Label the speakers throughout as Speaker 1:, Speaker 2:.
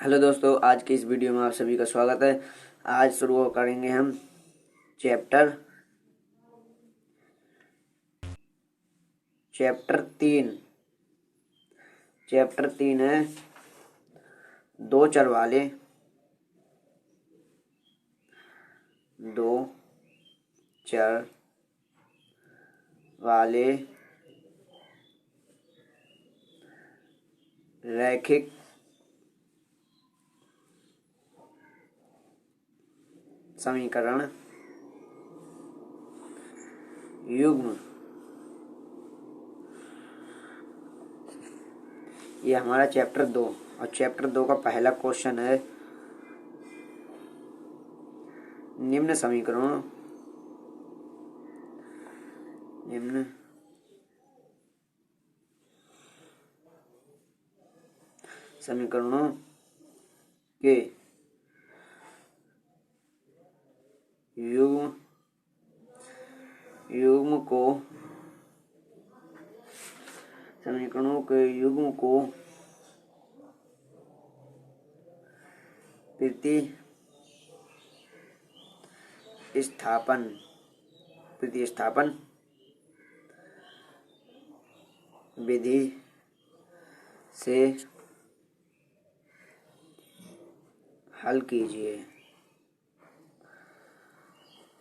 Speaker 1: Hello दोस्तों, आज की इस वीडियो में आप सभी का स्वागत है। आज शुरू करेंगे हम चैप्टर चैप्टर 3। चैप्टर 3 है दो चर वाले रैखिक समीकरण युग्म। ये हमारा चैप्टर 2 और चैप्टर 2 का पहला क्वेश्चन है निम्न समीकरणों के युग्म को प्रतिस्थापन विधि से हल कीजिए।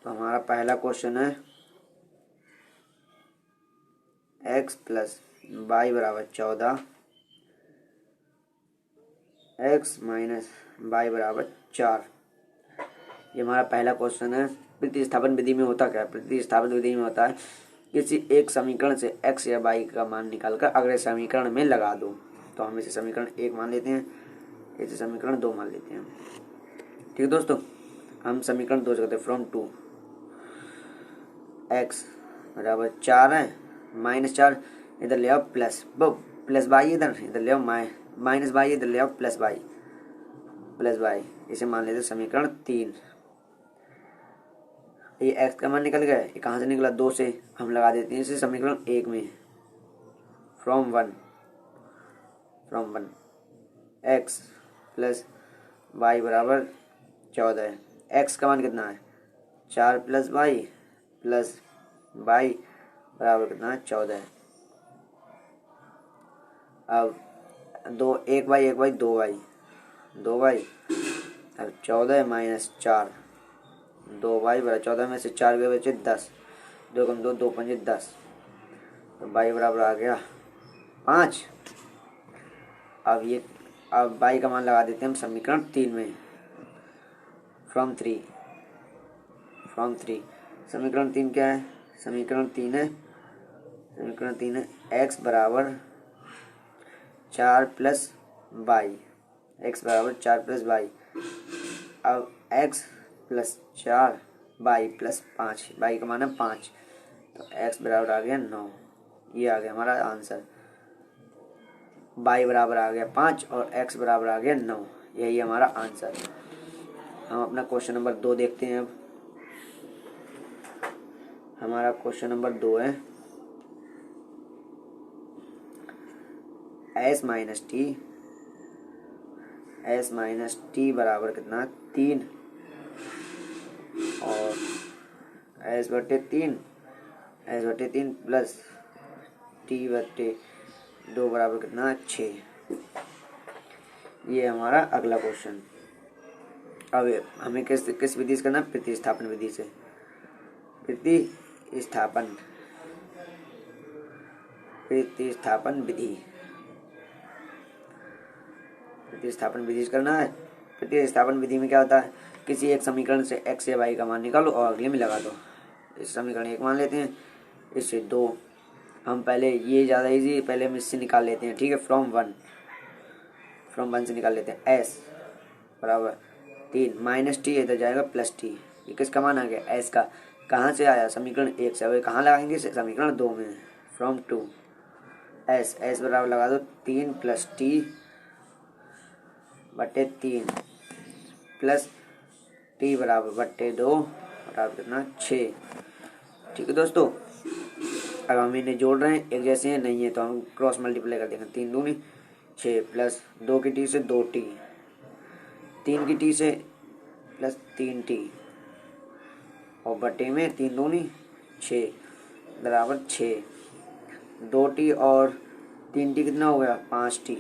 Speaker 1: तो हमारा पहला क्वेश्चन है x प्लस वाई बराबर 14, x माइनस वाई बराबर 4। ये हमारा पहला क्वेश्चन है। प्रतिस्थापन विधि में होता क्या है? प्रतिस्थापन विधि में होता है किसी एक समीकरण से x या y का मान निकालकर अगले समीकरण में लगा दो। तो हम इसे समीकरण 1 मान लेते हैं, इसे समीकरण 2 मान लेते हैं। ठीक है दोस्तों, हम समीकरण 2 से करते हैं। फ्रॉम 2 x बराबर 4 है, माइनस 4 इधर ले आओ प्लस वाई, इधर ले आओ माइनस वाई, इधर ले आओ प्लस वाई। इसे मान लेते समीकरण 3। ये x का मान निकल गया, ये कहाँ से निकला? 2 से। हम लगा देते हैं इसे समीकरण 1 में। From one x plus y बराबर 14 है। x का मान कितना है? 4 प्लस वाई बराबर कितना है? 14 है। अब एक वाई 2 वाई। अब 14 माइनस 4, 2 वाई बराबर 14 में से 4 गए बचे 10, 2 कम 2 5 10। तो वाई बराबर आ गया 5। अब वाई का मान लगा देते हैं हम समीकरण 3 में। फ्रॉम 3 समीकरण 3 क्या है? समीकरण 3 है x बराबर 4 प्लस वाई। अब x प्लस 4 वाई प्लस 5, वाई का मान है 5, तो x बराबर आ गया 9। ये आ गया हमारा आंसर। वाई बराबर आ गया 5 और x बराबर आ गया 9। यही हमारा आंसर। हम अपना क्वेश्चन नंबर 2 देखते हैं। अब हमारा क्वेश्चन नंबर 2 है s माइनस टी बराबर कितना? 3 और s बटे 3 प्लस t बटे 2 बराबर कितना? 6। ये हमारा अगला क्वेश्चन। अब हमें किस विधि से करना है? प्रतिस्थापन विधि से। प्रतिस्थापन विधि से करना है। प्रतिस्थापन विधि में क्या होता है? किसी एक समीकरण से x या y का मान निकालो और अगले में लगा दो। इस समीकरण 1 मान लेते हैं, इससे 2। हम पहले ये ज़्यादा इजी, पहले हम इससे निकाल लेते हैं। ठीक है, फ्रॉम वन से निकाल लेते हैं। s बराबर 3 माइनस टी, इधर जाएगा प्लस टी। ये किसका मान आ गया? s का। कहाँ से आया? समीकरण 1 से। अब कहाँ लगाएंगे? समीकरण 2 में। फ्रॉम 2 s बराबर लगा दो 3 प्लस टी बटे 3 प्लस टी बराबर बटे 2 बराबर कितना? 6। ठीक है दोस्तों, अब हम इन्हें जोड़ रहे हैं, एक जैसे हैं नहीं है तो हम क्रॉस मल्टीप्लाई कर देंगे। 3 दूनी 6 प्लस 2 की टी से 2 टी 3 की टी से प्लस 3t और बटे में 3 दूनी 6 बराबर 6। 2t और 3t कितना हो गया 5t।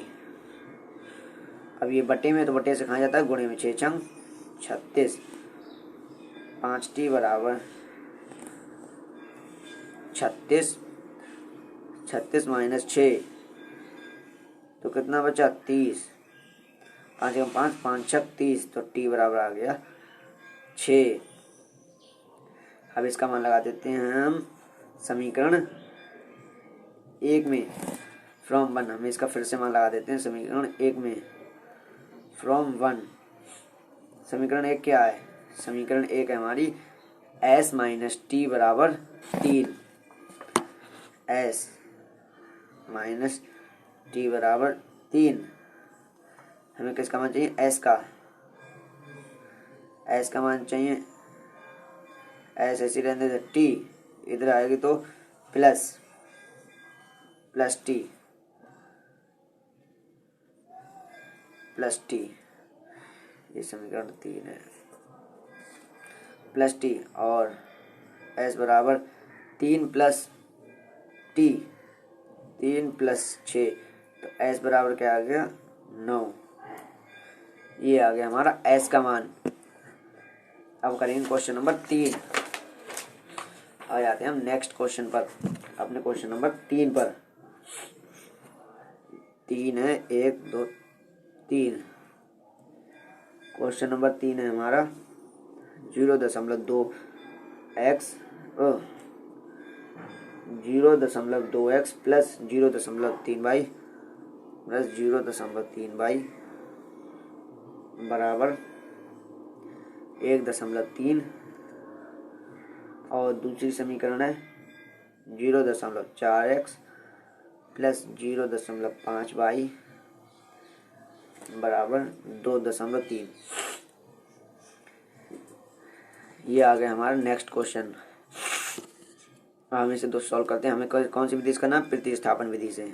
Speaker 1: अब ये बटे में तो बटे से कहाँ जाता है गुणे में 6 छंग 36। 5t बराबर 36। 36 माइनस 6 तो कितना बचा 30। 5 एकम 5 5 छक 30 तो t बराबर आ गया 6। अब इसका मान लगा देते हैं हम समीकरण 1 में फ्रॉम 1। हम इसका फिर से मान लगा देते हैं समीकरण 1 में फ्रॉम 1। समीकरण 1 क्या है? समीकरण 1 है हमारी s माइनस टी बराबर 3। s माइनस टी बराबर 3। हमें किसका मान चाहिए? s का मान चाहिए। s ऐसी रहने दे t इधर आएगी तो प्लस टी ये समीकरण 3 है। प्लस टी और s बराबर 3 प्लस टी 3 प्लस 6 तो s बराबर क्या आ गया 9। ये आ गया हमारा s का मान। अब करेंगे क्वेश्चन नंबर 3। आ जाते हैं हम नेक्स्ट क्वेश्चन पर, अपने क्वेश्चन नंबर 3 पर। 3 है 1 2 3। क्वेश्चन नंबर 3 है हमारा 0.2x 0.2x plus 0.3y plus 0.3y बराबर 1.3 और दूसरी समीकरण है 0.4x प्लस 0.5y बराबर 2.3। ये आ गया हमारा नेक्स्ट क्वेश्चन। हम इसे दो सॉल्व करते हैं। हमें कौन सी विधि से करना है? प्रतिस्थापन विधि से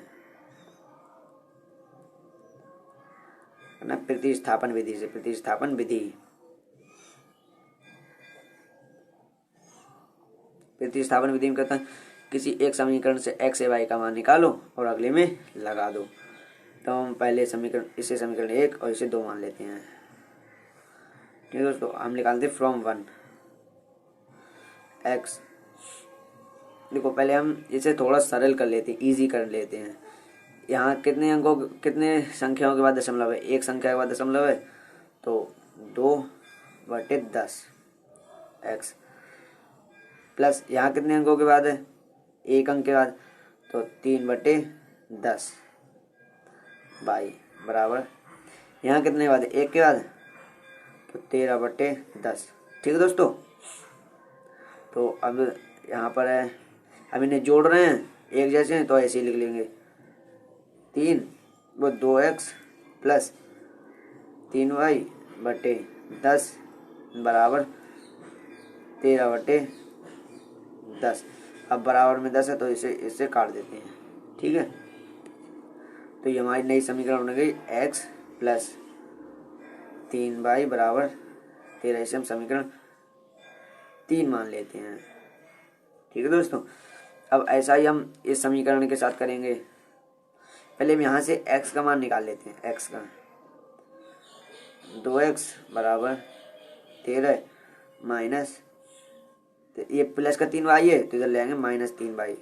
Speaker 1: करना। प्रतिस्थापन विधि से प्रतिस्थापन विधि में कहते हैं किसी एक समीकरण से x या y का मान निकालो और अगले में लगा दो। तो हम पहले इसे समीकरण 1 और इसे 2 मान लेते हैं। ठीक है दोस्तों, हम निकालते हैं फ्रॉम 1 x। देखो पहले हम इसे थोड़ा सरल कर लेते हैं, इजी कर लेते हैं। यहाँ कितने अंकों कितने संख्याओं के बाद दशमलव है? एक संख्या के बाद दशमलव है तो 2/10 x प्लस यहाँ कितने अंकों के बाद है? एक अंक के बाद तो 3/10 y बराबर यहाँ कितने के बाद? एक के बाद तो 13/10। ठीक है दोस्तों, तो अब यहाँ पर है, अब इन्हें जोड़ रहे हैं एक जैसे हैं तो ऐसे ही लिख लेंगे। 3 वो 2x प्लस 3y/10 बराबर 13/10। अब बराबर में 10 है तो इससे काट देते हैं। ठीक है, तो ये हमारी नई समीकरण बन गई x प्लस 3y बराबर 13। इसे हम समीकरण 3 मान लेते हैं। ठीक है दोस्तों, अब ऐसा ही हम इस समीकरण के साथ करेंगे। पहले हम यहाँ से x का मान निकाल लेते हैं। x का 2x बराबर 13 माइनस ये प्लस का 3y है तो इधर ले आएंगे माइनस 3y।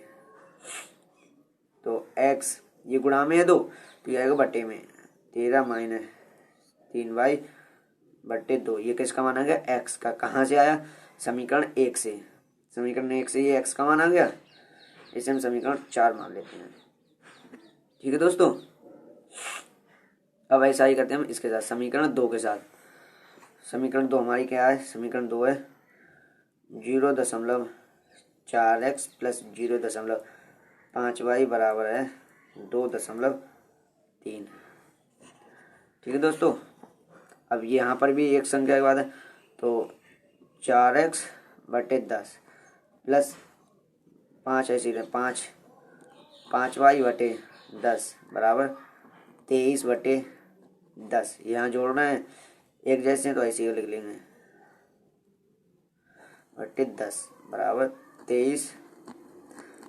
Speaker 1: तो x ये गुणा में है 2 तो ये आएगा बटे में 13 माइनस 3y/2। ये किसका मान आ गया? x का। कहाँ से आया? समीकरण 1 से। समीकरण 1 से ये x का मान आ गया। इसे हम समीकरण 4 मान लेते हैं। ठीक है दोस्तों, अब ऐसा ही करते हैं हम इसके साथ समीकरण 2 के साथ। समीकरण 2 हमारी क्या है? समीकरण 2 है 0.4x प्लस 0.5y बराबर है 2.3। ठीक है दोस्तों, अब ये यहाँ पर भी एक संख्या के बाद है तो 4x/10 प्लस 5 ऐसी 5y/10 बराबर 23/10। यहाँ जोड़ना है एक जैसे हैं तो ऐसे ही लिख लेंगे, बटे 10 बराबर 23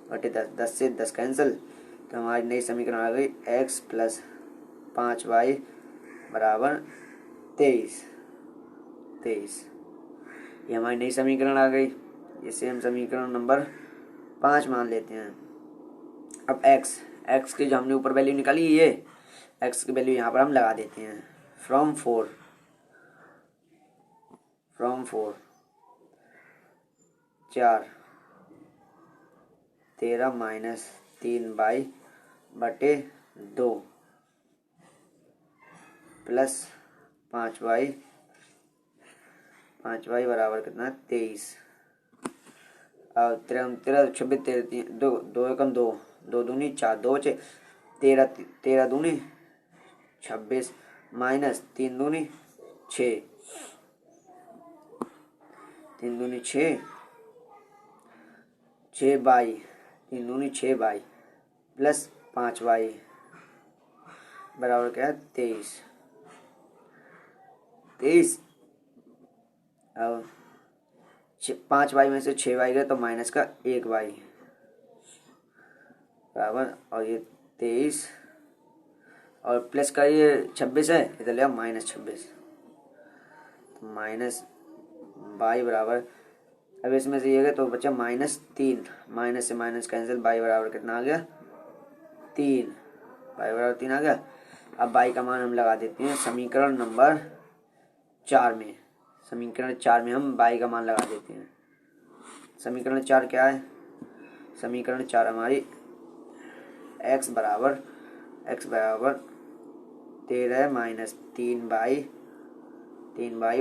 Speaker 1: बटे 10। 10 से 10 कैंसिल, तो हमारी नई समीकरण आ गई x प्लस 5y बराबर 23। ये हमारी नई समीकरण आ गई। इसे हम समीकरण नंबर 5 मान लेते हैं। अब x की जो हमने ऊपर वैल्यू निकाली, ये x की वैल्यू यहाँ पर हम लगा देते हैं। फ्रॉम 4 4 13 माइनस 3y बटे 2 प्लस 5y बराबर कितना 23। अब 13 26 13 दो 2 एकम 2 2 दूनी 4 2 बचे 13 दूनी 26 माइनस 3 दूनी 6 3 दूनी 6 6y 3 दूनी 6y प्लस 5y बराबर क्या है 23। अब 5y में से 6y गए तो माइनस का 1y बराबर, और ये 23 और प्लस का ये 26 है, इधर लिया -26 तो माइनस y बराबर, अब इसमें से ये गए तो बचा -3, माइनस से माइनस कैंसिल, y बराबर कितना आ गया 3, y बराबर 3 आ गया। अब y का मान हम लगा देते हैं समीकरण नंबर 4 में। समीकरण 4 में हम y का मान लगा देते हैं। समीकरण 4 क्या है? समीकरण 4 हमारी x बराबर 13 माइनस 3y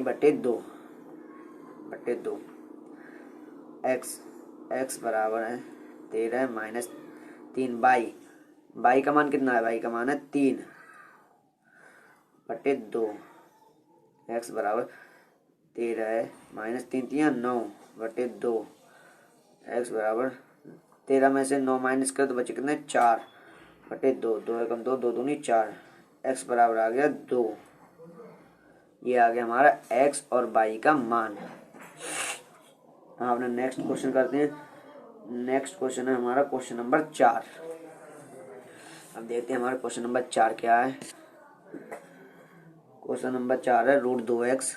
Speaker 1: बटे 2 x बराबर है 13 माइनस 3y का मान कितना है? y का मान है 3 बटे 2। x बराबर 13 माइनस 3 3 9 बटे 2। x बराबर 13 में से 9 माइनस कर तो बचे कितने 4 बटे 2 2 एकम 2 2 दूनी 4। x बराबर आ गया 2। ये आ गया हमारा x और y का मान। हम अपना नेक्स्ट क्वेश्चन करते हैं। नेक्स्ट क्वेश्चन है हमारा क्वेश्चन नंबर 4। अब देखते हैं हमारा क्वेश्चन नंबर 4 क्या है। क्वेश्चन नंबर 4 है √2x